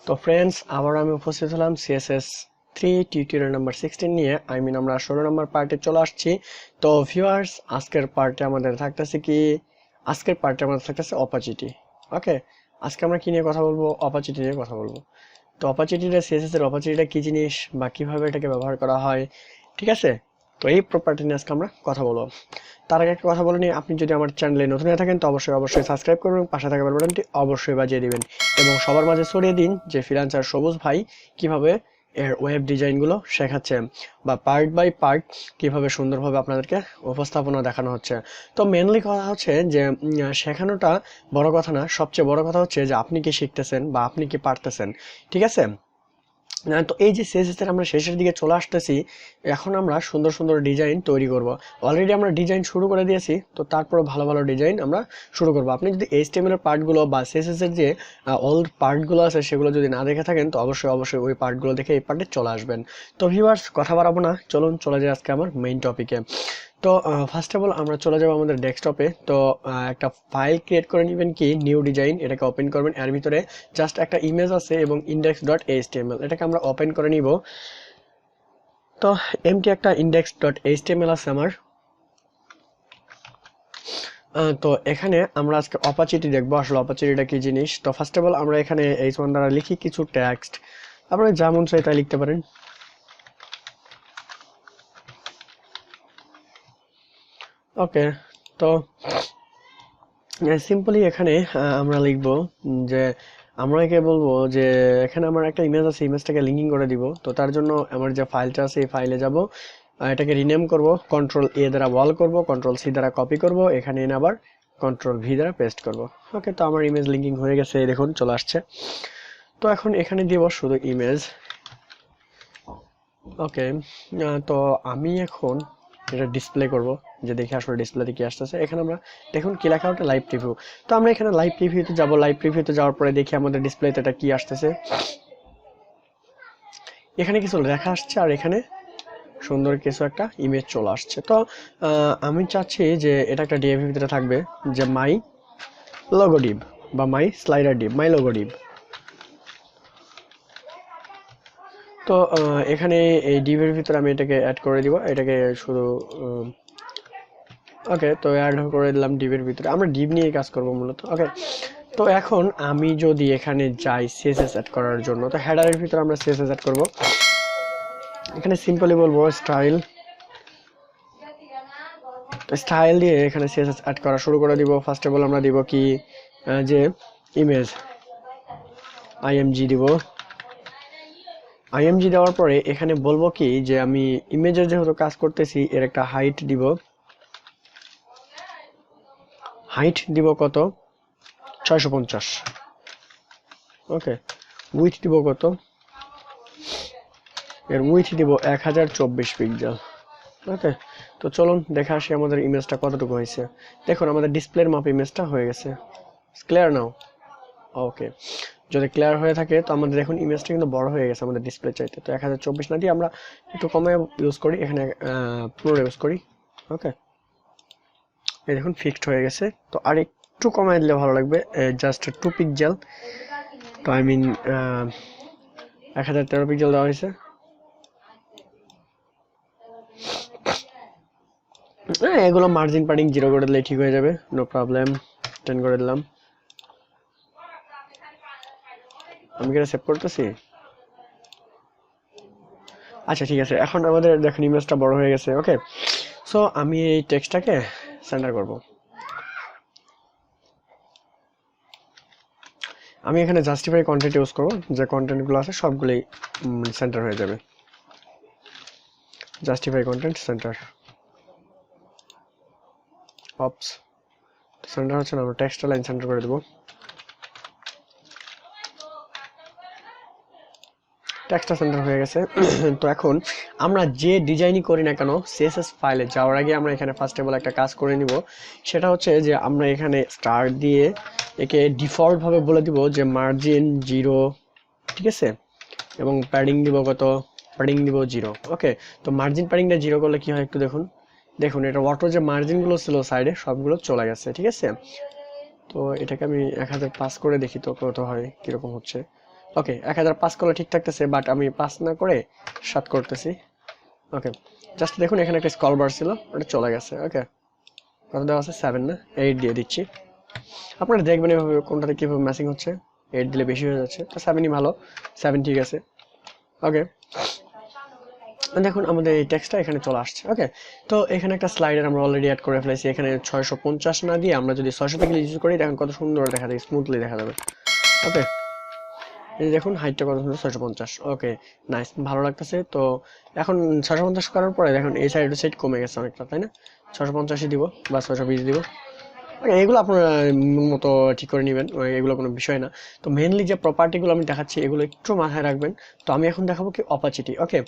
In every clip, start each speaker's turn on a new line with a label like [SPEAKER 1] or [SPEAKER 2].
[SPEAKER 1] তো ফ্রেন্ডস, আবার আমি উপস্থিত হলাম CSS3 টিউটোরিয়াল নাম্বার 16 নিয়ে। আমরা 16 নম্বর পার্টে চলে আসছি। তো ভিউয়ার্স, আজকের পার্টে আমাদের থাকতেছে অপাচিটি। ওকে, আজকে আমরা কি নিয়ে কথা বলবো? অপাচিটি নিয়ে কথা বলবো। তো অপাচিটিটা, CSS এর অপাচিটিটা কি জিনিস বা কিভাবে এটাকে ব্যবহার করা হয়, ঠিক আছে? তো এই প্রপার্টি নিয়ে আজকে আমরা কথা বলবো। তার আগে একটা কথা বলে নিই, আপনি যদি আমার চ্যানেলে নতুন হয়ে থাকেন তো অবশ্যই সাবস্ক্রাইব করবেন, পাশে থাকা বেল বাটনটি অবশ্যই বাজিয়ে দিবেন এবং সবার মাঝে ছড়িয়ে দিন যে ফ্রিল্যান্সার সবুজ ভাই কিভাবে এর ওয়েব ডিজাইনগুলো শেখাচ্ছে বা পার্ট বাই পার্ট কিভাবে সুন্দরভাবে আপনাদেরকে উপস্থাপনা দেখানো হচ্ছে। তো মেনলি কথা হচ্ছে যে শেখানোটা বড় কথা না, সবচেয়ে বড় কথা হচ্ছে যে আপনি কি শিখতেছেন বা আপনি কি পারতেছেন, ঠিক আছে? তো এই যে CSS এর আমরা শেষের দিকে চলে আসতেছি, এখন আমরা সুন্দর সুন্দর ডিজাইন তৈরি করব। অলরেডি আমরা ডিজাইন শুরু করে দিয়েছি, তো তারপরে ভালো ভালো ডিজাইন আমরা শুরু করব। আপনি যদি HTML এর পার্টগুলো বা CSS এর যে ওল্ড পার্টগুলো আছে সেগুলো যদি না দেখে থাকেন তো অবশ্যই ওই পার্টগুলো দেখে এই পার্টে চলে আসবেন। তো ভিউয়ার্স, কথা বাড়াবো না, চলুন চলে যাই আজকে আমার মেইন টপিকে। তো ফার্স্ট অফ অল আমরা চলে যাব আমাদের ডেস্কটপে। তো একটা ফাইল ক্রিয়েট করে নেবেন, কি নিউ ডিজাইন, এটাকে ওপেন করবেন। এর ভিতরে জাস্ট একটা ইমেজ আছে এবং index.html, এটাকে আমরা ওপেন করে নিব। তো এমটি একটা index.html আছে আমার। তো এখানে আমরা আজকে অপাচিটি দেখবো, আসলে অপাচিটিটা কি জিনিস। তো ফার্স্ট অফ অল আমরা এখানে H1 দ্বারা লিখি কিছু টেক্সট, আপনারা যা মন চায় তাই লিখতে পারেন। ওকে, তো সিম্পলি এখানে আমরা লিখব যে আমরা একে বলবো যে এখানে আমার একটা ইমেজ আছে, ইমেজটাকে লিঙ্কিং করে দিব। তো তার জন্য আমার যে ফাইলটা আছে এই ফাইলে যাব, এটাকে রিনেম করব, Ctrl+A দ্বারা ওয়াল করব, Ctrl+C দ্বারা কপি করব, এখানে এনে আবার Ctrl+V দ্বারা পেস্ট করব। ওকে, তো আমার ইমেজ লিঙ্কিং হয়ে গেছে, দেখুন চলে আসছে। তো এখন এখানে দিব শুধু ইমেজ। ওকে, তো আমি এখন এটা ডিসপ্লে করব, যে দেখে আসলে ডিসপ্লেতে কি আসতেছে। এখানে আমরা দেখুন কি লেখা ওটা লাইভ প্রিভিউ। তো আমরা এখানে লাইভ প্রিভিউতে যাব, লাইভ প্রিভিউতে যাওয়ার পরে দেখি আমাদের ডিসপ্লেতে এটা কি আসতেছে। এখানে কিছু লেখা আসছে আর এখানে সুন্দর কিছু একটা ইমেজ চলে আসছে। তো আমি চাচ্ছি যে এটা একটা ডিভ ভিতরে থাকবে, যে মাই লোগো ডিভ বা my slider div, my logo div. তো এখানে এই ডিভের ভিতরে আমি এটাকে অ্যাড করে দিব, এটাকে শুধু ওকে, তো অ্যাড করে দিলাম ডিভের ভিতরে। আমরা ডিভ নিয়ে কাজ করব মূলত। ওকে, তো এখন আমি যদি এখানে যাই CSS অ্যাড করার জন্য, তো হেডারের ভিতরে আমরা CSS অ্যাড করব। এখানে সিম্পলি বলবো স্টাইল, তো স্টাইল দিয়ে এখানে CSS অ্যাড করা শুরু করে দিব। ফার্স্ট অফ অল আমরা দিব কি যে ইমেজ img দিব। img দেওয়ার পরে এখানে বলবো কি যে আমি ইমেজের যেহেতু কাজ করতেছি এর একটা হাইট দিব। হাইট দিব কত? 650। ওকে, উইথ দিব কত? এর উইথ দিব 1024 পিক্সেল। ওকে, তো চলুন দেখে আসি আমাদের ইমেজটা কতটুকু হয়েছে। দেখুন আমাদের ডিসপ্লের মাপ ইমেজটা হয়ে গেছে। Clear now? ওকে, যদি ক্লিয়ার হয়ে থাকে তো আমাদের দেখুন ইমেজটা কিন্তু বড় হয়ে গেছে আমাদের ডিসপ্লে চাইতে। তো 1024 না দিয়ে আমরা একটু কমে ইউজ করি, এখানে 15 ইউজ করি। ওকে, এই দেখুন ফিক্সড হয়ে গেছে। তো আর একটু কমায় দিলে ভালো লাগবে, জাস্ট 2 পিক্সেল। তো আই মিন 1013 পিক্সেল দেওয়া হয়েছে। এগুলো মার্জিন পার্টিং 0 করে দিলে ঠিক হয়ে যাবে, নো প্রবলেম। 10 করে দিলাম। আমি কি এটা সেভ করতেছি? আচ্ছা ঠিক আছে, এখন আমাদের দেখুন ইমেজটা বড় হয়ে গেছে। ওকে, সো আমি এই টেক্সটটাকে সেন্টার করব। আমি এখানে জাস্টিফাই কন্টেন্ট ইউজ করব, যে কন্টেন্টগুলো আছে সবগুলোই সেন্টার হয়ে যাবে। জাস্টিফাই কন্টেন্ট সেন্টার, অপস সেন্টার হচ্ছে না, আমরা টেক্সট লাইন সেন্টার করে দেব। টেক্সটটা সেন্টার হয়ে গেছে। তো এখন আমরা যে ডিজাইনই করি না কেন CSS ফাইলে যাওয়ার আগে আমরা এখানে ফার্স্ট অফ অল একটা কাজ করে নিব। সেটা হচ্ছে যে আমরা এখানে স্টার দিয়ে একে ডিফল্ট ভাবে বলে দিব যে মার্জিন 0, ঠিক আছে? এবং প্যাডিং দিব কত? প্যাডিং দিব 0। ওকে, তো মার্জিন প্যাডিংটা 0 করলে কি হয় একটু দেখুন। দেখুন এটা অটো যে মার্জিনগুলো ছিল সাইডে সবগুলো চলে গেছে, ঠিক আছে? তো এটাকে আমি 1005 করে দেখি তো কত হয়, কিরকম হচ্ছে। ওকে 1005 করলে ঠিক থাকতেছে, বাট আমি 5 না করে 7 করতেছি। ওকে জাস্ট দেখুন এখানে একটা স্ক্রল বার ছিল, ওটা চলে গেছে। ওকে কত দেওয়া আছে 7 না, 8 দিয়ে দিচ্ছি। আপনারা দেখবেন এভাবে কোনটাতে কিভাবে ম্যাচিং হচ্ছে। 8 দিলে বেশি হয়ে যাচ্ছে, তো 7ই ভালো, 7 ঠিক আছে। ওকে দেখুন আমাদের এই টেক্সটটা এখানে চলে আসছে। ওকে তো এখানে একটা স্লাইডার আমরা অলরেডি অ্যাড করে ফেলেছি। এখানে 650 না দিয়ে আমরা যদি 600 পিক্সেল ইউজ করি দেখুন কত সুন্দর দেখা যায়, স্মুথলি দেখা যাবে। ওকে এই দেখুন হাইটটা কত সুন্দর 650। ওকে নাইস, ভালো লাগতেছে। তো এখন 650 করার পরে দেখুন এই সাইড কমে গেছে অনেকটা, তাই না? 650ই দিব বা 620 দিব। ওকে এগুলো আপনারা মতো ঠিক করে নেবেন, এগুলো কোনো বিষয় না। তো মেনলি যে প্রপার্টিগুলো আমি দেখাচ্ছি এগুলো একটু মাথায় রাখবেন। তো আমি এখন দেখাবো কি অপাচিটি। ওকে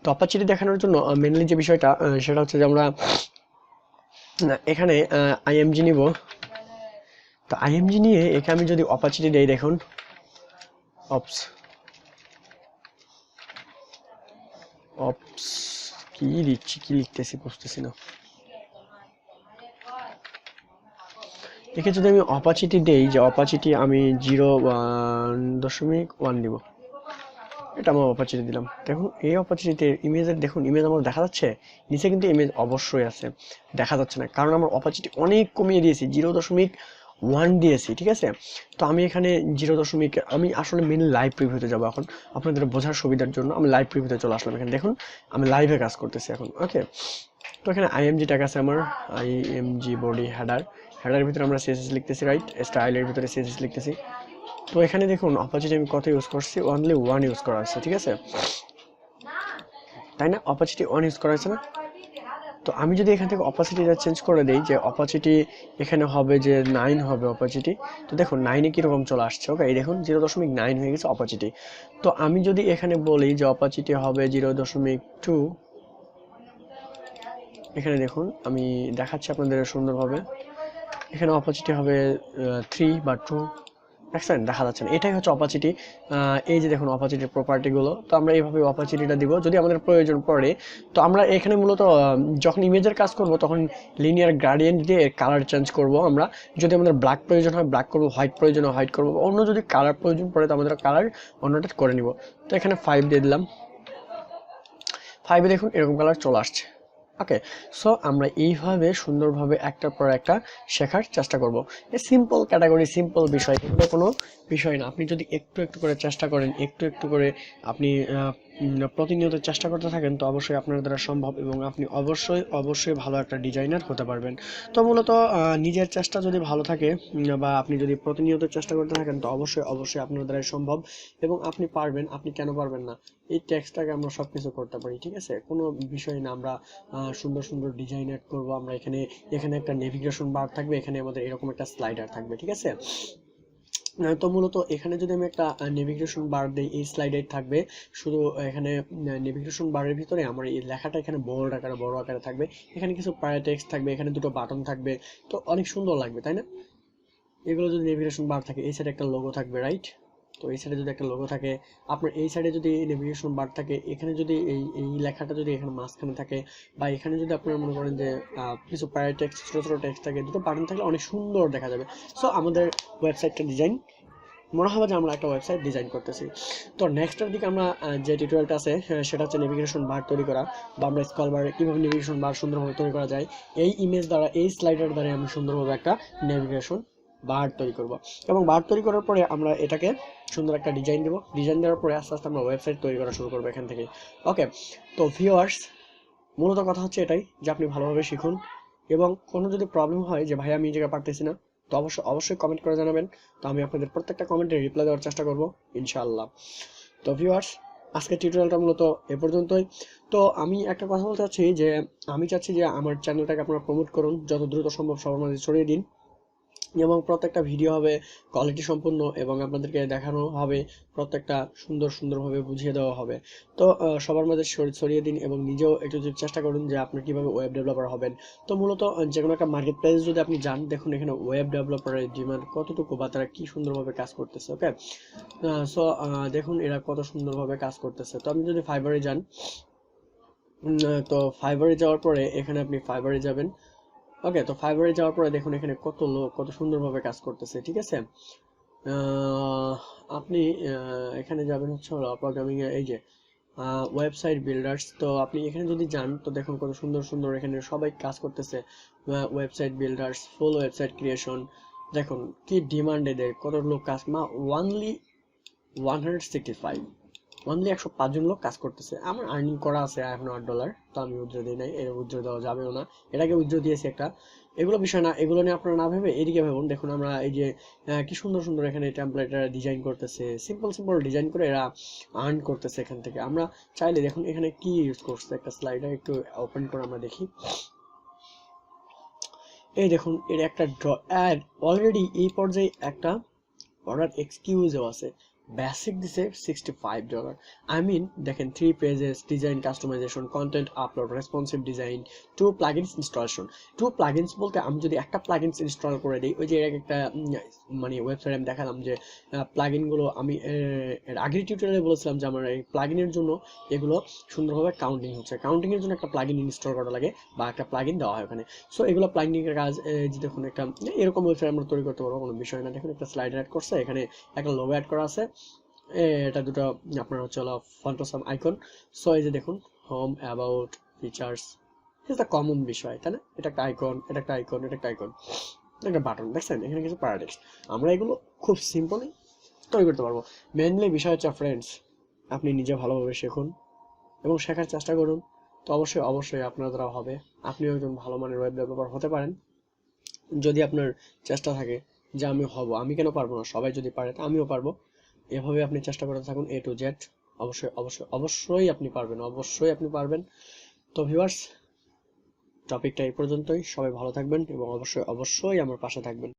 [SPEAKER 1] তো অপাচিটি দেখানোর জন্য মেনলি যে বিষয়টা সেটা হচ্ছে যে আমরা এখানে আইএমজি নিব। তো আইএমজি নিয়ে একে আমি যদি অপাচিটি দেই, দেখুন অপস অপস কি দিচ্ছি, কি লিখতেছি বুঝতেছি না। একে যদি আমি অপাচিটি দেই, যে অপাচিটি আমি 0.1 দিব, এটা আমার অপাচিটি দিলাম। দেখুন এই অপাচিটিতে ইমেজের দেখুন ইমেজ আমার দেখা যাচ্ছে, নিচে কিন্তু ইমেজ অবশ্যই আছে, দেখা যাচ্ছে না কারণ আমার অপাচিটি অনেক কমিয়ে দিয়েছি, 0.1 দিয়েছি। ঠিক আছে তো আমি এখানে 0. আমি আসলে মেনলি লাইভ প্রিভিউতে যাবো এখন আপনাদের বোঝার সুবিধার জন্য। আমি লাইভ প্রিভিউতে চলে আসলাম। এখানে দেখুন আমি লাইভে কাজ করতেছি এখন। ওকে তো এখানে আইএমজি ট্যাগ আছে আমার, আইএমজি বডি হেডার, হেডারের ভিতরে আমরা সিএসএস লিখতেছি, রাইট? স্টাইলের ভিতরে সিএসএস লিখতেছি। তো এখানে দেখুন অপাচিটি আমি কত ইউজ করছি, অনলি 1 ইউজ করা হয়েছে। ঠিক আছে তাই না? অপাচিটি 1 ইউজ করা হয়েছে না? তো আমি যদি এখান থেকে অপাসিটিটা চেঞ্জ করে দেই, যে অপাসিটি এখানে হবে যে 9 হবে অপাসিটি। তো দেখুন 9 এ কিরকম চলে আসছে। ওকে এই দেখুন 0.9 হয়ে গেছে অপাসিটি। তো আমি যদি এখানে বলি যে অপাসিটি হবে 0.2, এখানে দেখুন আমি দেখাচ্ছি আপনাদের সুন্দরভাবে, এখানে অপাসিটি হবে 3 বা 2, দেখছেন? দেখা যাচ্ছে না, এটাই হচ্ছে অপাসিটি। এই যে দেখুন অপাসিটির প্রপার্টিগুলো। তো আমরা এইভাবে অপাসিটিটা দিব যদি আমাদের প্রয়োজন পড়ে। তো আমরা এখানে মূলত যখন ইমেজের কাজ করব তখন লিনিয়ার গ্রেডিয়েন্ট দিয়ে কালার চেঞ্জ করব আমরা। যদি আমাদের ব্ল্যাক প্রয়োজন হয় ব্ল্যাক করব, হোয়াইট প্রয়োজন হয় হোয়াইট করব, অন্য যদি কালার প্রয়োজন পড়ে তো আমাদের কালার অন্যটা করে নিব। তো এখানে 5 দিয়ে দিলাম, 5 দেখুন এরকম কালার চলে আসছে। ওকে সো আমরা এইভাবে সুন্দরভাবে একটার পর একটা শেখার চেষ্টা করব। এই সিম্পল ক্যাটাগরি, সিম্পল বিষয়, এগুলো কোনো বিষয় না। আপনি যদি একটু একটু করে চেষ্টা করেন, একটু একটু করে আপনি প্রতিনিয়ত চেষ্টা করতে থাকেন, তো অবশ্যই আপনার দ্বারা সম্ভব এবং আপনি অবশ্যই অবশ্যই ভালো একটা ডিজাইনার হতে পারবেন। তো মূলত নিজের চেষ্টা যদি ভালো থাকে বা আপনি যদি প্রতিনিয়ত চেষ্টা করতে থাকেন, তো অবশ্যই অবশ্যই আপনার দ্বারাই সম্ভব এবং আপনি পারবেন। আপনি কেন পারবেন না? এই টেক্সটটাকে আমরা সবকিছু করতে পারি। ঠিক আছে কোনো বিষয় না। আমরা সুন্দর সুন্দর ডিজাইন অ্যাড করবো। আমরা এখানে এখানে একটা নেভিগেশন বার থাকবে, এখানে আমাদের এরকম একটা স্লাইডার থাকবে। ঠিক আছে তো মূলত এখানে যদি আমি একটা নেভিগেশন বার দিই, এই স্লাইডার থাকবে শুধু। এখানে নেভিগেশন বারের ভিতরে আমার এই লেখাটা এখানে বড় আকারে থাকবে, এখানে কিছু প্যারাটেক্সট থাকবে, এখানে দুটো বাটন থাকবে, তো অনেক সুন্দর লাগবে, তাই না? এগুলো যদি নেভিগেশন বার থাকে, এই সাইডে একটা লোগো থাকবে, রাইট? তো এই সাইডে যদি একটা লোগো থাকে, আপনার এই সাইডে যদি নেভিগেশন বার থাকে, এখানে যদি এই লেখাটা যদি এখানে মাঝখানে থাকে, বা এখানে যদি আপনারা মনে করেন যে কিছু প্যারাটেক্সট ছোট ছোট টেক্সট থাকে, দুটো বাটন থাকলে অনেক সুন্দর দেখা যাবে। সো আমাদের ওয়েবসাইটটা ডিজাইন মনে হবে যে আমরা একটা ওয়েবসাইট ডিজাইন করতেছি। তো নেক্সটের দিকে আমরা যে টিউটোরিয়ালটা আছে সেটা হচ্ছে নেভিগেশন বার তৈরি করা, বা আমরা স্ক্রল বার কীভাবে নেভিগেশন বার সুন্দরভাবে তৈরি করা যায়। এই ইমেজ দ্বারা, এই স্লাইডার দ্বারা আমি সুন্দরভাবে একটা নেভিগেশন বার তৈরি করব, এবং বার তৈরি করার পরে আমরা এটাকে সুন্দর একটা ডিজাইন দেবো। ডিজাইন দেওয়ার পরে আস্তে আস্তে আমরা ওয়েবসাইট তৈরি করা শুরু করবো এখান থেকে। ওকে তো ভিউয়ার্স মূলত কথা হচ্ছে এটাই, যে আপনি ভালোভাবে শিখুন, এবং কোনো যদি প্রবলেম হয় যে ভাই আমি এই জায়গায় পারতেছি না, তো অবশ্যই অবশ্যই কমেন্ট করে জানাবেন। তো আমি আপনাদের প্রত্যেকটা কমেন্টে রিপ্লাই দেওয়ার চেষ্টা করব ইনশাআল্লাহ। তো ভিউয়ার্স আজকের টিউটোরিয়ালটা মূলত এ পর্যন্তই। তো আমি একটা কথা বলতে চাচ্ছি যে আমি চাচ্ছি যে আমার চ্যানেলটাকে আপনারা প্রমোট করুন, যত দ্রুত সম্ভব সবার মাঝে ছড়িয়ে দিন, এবং প্রত্যেকটা ভিডিও হবে কোয়ালিটি সম্পন্ন, এবং আপনাদেরকে দেখানো হবে, প্রত্যেকটা সুন্দরভাবে বুঝিয়ে দেওয়া হবে। তো সবার মাঝে ছড়িয়ে দিন, এবং নিজেও একটু যদি চেষ্টা করুন যে আপনি কিভাবে ওয়েব ডেভেলপার হবেন। তো মূলত যে কোনো একটা মার্কেট প্লেস যদি আপনি যান, দেখুন এখানে ওয়েব ডেভেলপারের ডিমান্ড কতটুকু, বা তারা কি সুন্দরভাবে কাজ করতেছে। ওকে সো দেখুন এরা কত সুন্দরভাবে কাজ করতেছে। তো আপনি যদি ফাইবারে যান, তো ফাইবারে যাওয়ার পরে এখানে আপনি ফাইবারে যাবেন। ওকে তো ফাইবারে যাওয়ার পরে দেখুন এখানে কত লোক কত সুন্দরভাবে কাজ করতেছে। ঠিক আছে আহ, আপনি এখানে যাবেন হচ্ছে হলো প্রোগ্রামিং এর এই যে ওয়েবসাইট বিল্ডার্স। তো আপনি এখানে যদি যান তো দেখুন কত সুন্দর সুন্দর এখানে সবাই কাজ করতেছে। ওয়েবসাইট বিল্ডার্স, ফুল ওয়েবসাইট ক্রিয়েশন, দেখুন কি ডিমান্ড এদের, কত লোক কাজ ওয়ানলি 165, অনলি 105 জন লোক কাজ করতেছে। আমার আর্নিং করা আছে এখন $8, তো আমি উইথড্র দিই নাই, এর উইথড্র দেওয়া যাবেও না। এটাকে উইথড্র দিয়েছি একটা। এগুলো বিষয় না, এগুলো নিয়ে আপনারা না ভেবে এদিকে ভাবুন। দেখুন আমরা এই যে কি সুন্দর সুন্দর এখানে টেমপ্লেট ডিজাইন করতেছে, সিম্পল সিম্পল ডিজাইন করে এরা আর্ন করতেছে এখান থেকে। আমরা চাইলে দেখুন এখানে কি ইউজ করছে, একটা স্লাইডার একটু ওপেন করে আমরা দেখি। এই দেখুন এর একটা অ্যাড অলরেডি এই পর্যায়ে একটা অর্ডার এক্সকিউজও আছে। বেসিক দিছে $65। আই মিন দেখেন 3 pages, design customization, content upload, responsive design, 2 plugins installation. 2 plugins বলতে আমি যদি একটা প্লাগইনস ইনস্টল করে দিই, ওই যে এর একটা মানে ওয়েবসাইটে আমি দেখালাম যে প্লাগইন গুলো আমি এর আগের টিউটোরিয়ালে বলেছিলাম যে আমার এই প্লাগইনের জন্য এগুলো সুন্দরভাবে কাউন্টিং হচ্ছে। কাউন্টিং এর জন্য একটা প্লাগইন ইনস্টল করা লাগে বা একটা প্লাগইন দেওয়া হয় ওখানে। সো এগুলো প্লাগইন এর কাজ। যে দেখুন একটা এরকম ওয়েবসাইট আমরা তৈরি করতে পারবো, কোনো বিষয় না। দেখুন একটা স্লাইডার অ্যাড করছে, এখানে একটা লোগো অ্যাড করা আছে, এটা দুটো আপনার হচ্ছে হলো ফন্টসাম আইকন। সো এই যে দেখুন হোম, অ্যাবাউট, ফিচার্স, এটা কমন বিষয় তাই না? এটা একটা আইকন, এটা একটা আইকন, এটা একটা আইকন, একটা বাটন, দেখছেন এখানে কিছু প্যারাটেক্সট। আমরা এগুলো খুব সিম্পলি তৈরি করতে পারবো। মেইনলি বিষয় হচ্ছে ফ্রেন্ডস, আপনি নিজে ভালোভাবে শিখুন এবং শেখার চেষ্টা করুন। তো অবশ্যই অবশ্যই আপনার দ্বারা হবে, আপনিও একজন ভালো মানের ওয়েব ডেভেলপার হতে পারেন যদি আপনার চেষ্টা থাকে যে আমি হব, আমি কেন পারবো না, সবাই যদি পারে তা আমিও পারবো। এভাবে আপনি চেষ্টা করতে থাকুন A to Z। অবশ্যই অবশ্যই অবশ্যই আপনি পারবেন, অবশ্যই আপনি পারবেন। তো ভিউয়ার্স, টপিকটা এই পর্যন্তই। সবাই ভালো থাকবেন এবং অবশ্যই অবশ্যই আমার পাশে থাকবেন।